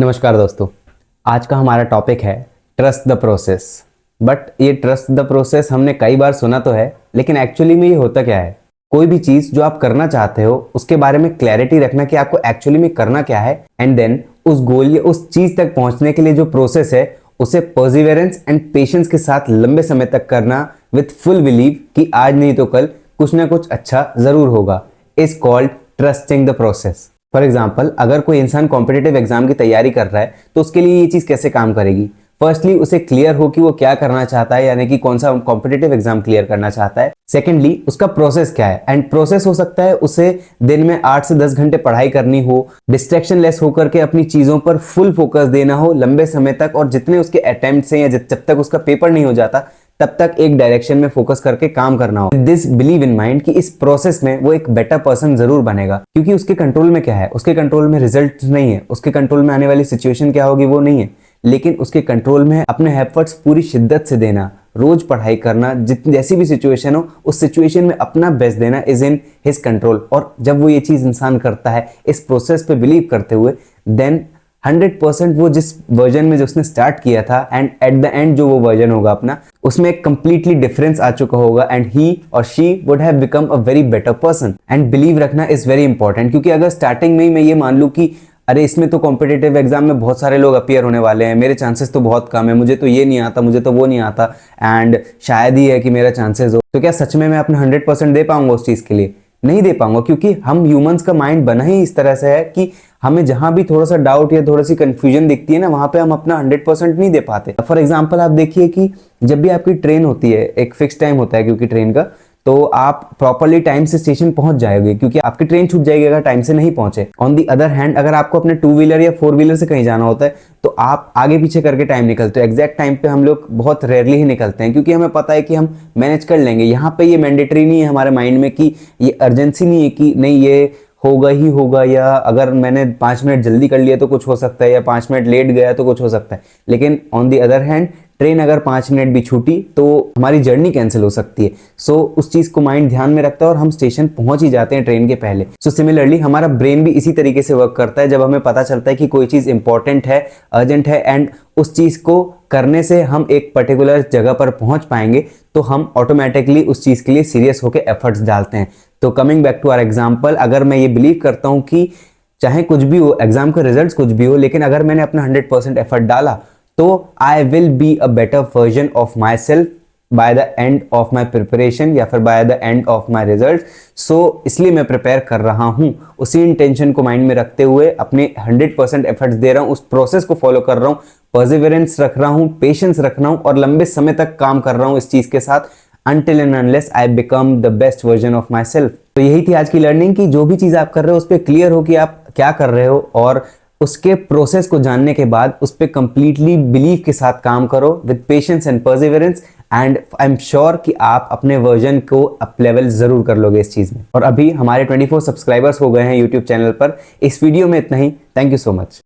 नमस्कार दोस्तों। आज का हमारा टॉपिक है ट्रस्ट द प्रोसेस। बट ये ट्रस्ट द प्रोसेस हमने कई बार सुना तो है, लेकिन एक्चुअली में ये होता क्या है? कोई भी चीज जो आप करना चाहते हो उसके बारे में क्लैरिटी रखना कि आपको एक्चुअली में करना क्या है, एंड देन उस गोल या उस चीज तक पहुंचने के लिए जो प्रोसेस है उसे पर्सिवेरेंस एंड पेशेंस के साथ लंबे समय तक करना विथ फुल बिलीव कि आज नहीं तो कल कुछ ना कुछ अच्छा जरूर होगा, is called trusting the process. For example, अगर कोई इंसान कॉम्पिटेटिव एग्जाम की तैयारी कर रहा है तो उसके लिए ये चीज कैसे काम करेगी? फर्स्टली उसे क्लियर हो कि वो क्या करना चाहता है, यानी कि कौन सा कॉम्पिटेटिव एग्जाम क्लियर करना चाहता है। सेकेंडली उसका प्रोसेस क्या है, एंड प्रोसेस हो सकता है उसे दिन में 8 से 10 घंटे पढ़ाई करनी हो, डिस्ट्रैक्शन लेस होकर के अपनी चीजों पर फुल फोकस देना हो लंबे समय तक, और जितने उसके अटेम्प्ट हैं या जब तक उसका पेपर नहीं हो जाता तब तक एक डायरेक्शन में फोकस करके काम करना हो। दिस बिलीव इन माइंड कि इस प्रोसेस में वो एक बेटर पर्सन जरूर बनेगा, क्योंकि उसके कंट्रोल में क्या है? उसके कंट्रोल में रिजल्ट नहीं है, उसके कंट्रोल में आने वाली सिचुएशन क्या होगी वो नहीं है, लेकिन उसके कंट्रोल में अपने एफर्ट्स पूरी शिद्दत से देना, रोज पढ़ाई करना, जैसी भी सिचुएशन हो उस सिचुएशन में अपना बेस्ट देना इज इन हिज कंट्रोल। और जब वो ये चीज इंसान करता है इस प्रोसेस पे बिलीव करते हुए, देन 100% वो जिस वर्जन में जो उसने स्टार्ट किया था एंड एट द एंड जो वो वर्जन होगा अपना, उसमें एक कंप्लीटली डिफरेंस आ चुका होगा, एंड ही और she would have become a very better person. And believe रखना इज वेरी इंपॉर्टेंट, क्योंकि अगर स्टार्टिंग में ही मैं ये मान लूं कि अरे इसमें तो कॉम्पिटेटिव एग्जाम में बहुत सारे लोग अपीयर होने वाले हैं, मेरे चांसेस तो बहुत कम है, मुझे तो ये नहीं आता, मुझे तो वो नहीं आता, एंड शायद ही है कि मेरा चांसेस हो, तो क्या सच में मैं अपने 100% दे पाऊंगा उस चीज के लिए? नहीं दे पाऊंगा, क्योंकि हम ह्यूमंस का माइंड बना ही इस तरह से है कि हमें जहां भी थोड़ा सा डाउट या थोड़ी सी कंफ्यूजन दिखती है ना, वहां पे हम अपना 100% नहीं दे पाते। फॉर एग्जांपल आप देखिए कि जब भी आपकी ट्रेन होती है, एक फिक्स टाइम होता है क्योंकि ट्रेन का, तो आप प्रॉपर्ली टाइम से स्टेशन पहुंच जाओगे, क्योंकि आपकी ट्रेन छूट जाएगी अगर टाइम से नहीं पहुंचे। ऑन दी अदर हैंड, अगर आपको अपने 2 व्हीलर या 4 व्हीलर से कहीं जाना होता है तो आप आगे पीछे करके टाइम निकलते हो। एग्जैक्ट टाइम पे हम लोग बहुत रेयरली ही निकलते हैं, क्योंकि हमें पता है कि हम मैनेज कर लेंगे। यहाँ पे ये मैंडेटरी नहीं है हमारे माइंड में कि ये अर्जेंसी नहीं है कि नहीं ये होगा ही होगा, या अगर मैंने 5 मिनट जल्दी कर लिया तो कुछ हो सकता है, या 5 मिनट लेट गया तो कुछ हो सकता है। लेकिन on the other hand, train अगर 5 मिनट भी छूटी तो हमारी जर्नी कैंसिल हो सकती है। सो उस चीज को माइंड ध्यान में रखता है और हम स्टेशन पहुंच ही जाते हैं ट्रेन के पहले। सो सिमिलरली हमारा ब्रेन भी इसी तरीके से वर्क करता है। जब हमें पता चलता है कि कोई चीज इंपॉर्टेंट है, अर्जेंट है, एंड उस चीज को करने से हम एक पर्टिकुलर जगह पर पहुंच पाएंगे, तो हम ऑटोमेटिकली उस चीज के लिए सीरियस होकर एफर्ट्स डालते हैं। तो coming back to our example, अगर मैं ये बिलीव करता हूं कि चाहे कुछ भी हो, एग्जाम का रिजल्ट कुछ भी हो, लेकिन अगर मैंने अपना 100% एफर्ट डाला तो I will be a better version of myself by the end of my preparation, या फिर by the end of my result. So इसलिए मैं प्रिपेयर कर रहा हूं, उसी इंटेंशन को माइंड में रखते हुए अपने 100% एफर्ट्स दे रहा हूं, उस प्रोसेस को फॉलो कर रहा हूं, पर्सिवरेंस रख रहा हूं, पेशेंस रख रहा हूं, और लंबे समय तक काम कर रहा हूं इस चीज के साथ, until and unless I become the best version of myself। तो यही थी आज की लर्निंग कि जो भी चीज आप कर रहे हो उस पर क्लियर हो कि आप क्या कर रहे हो, और उसके प्रोसेस को जानने के बाद उस पर कंप्लीटली बिलीव के साथ काम करो with patience and perseverance, and I am sure कि आप अपने वर्जन को अप लेवल जरूर कर लोगे इस चीज में। और अभी हमारे 24 सब्सक्राइबर्स हो गए हैं यूट्यूब चैनल पर। इस वीडियो में इतना ही। Thank you so much.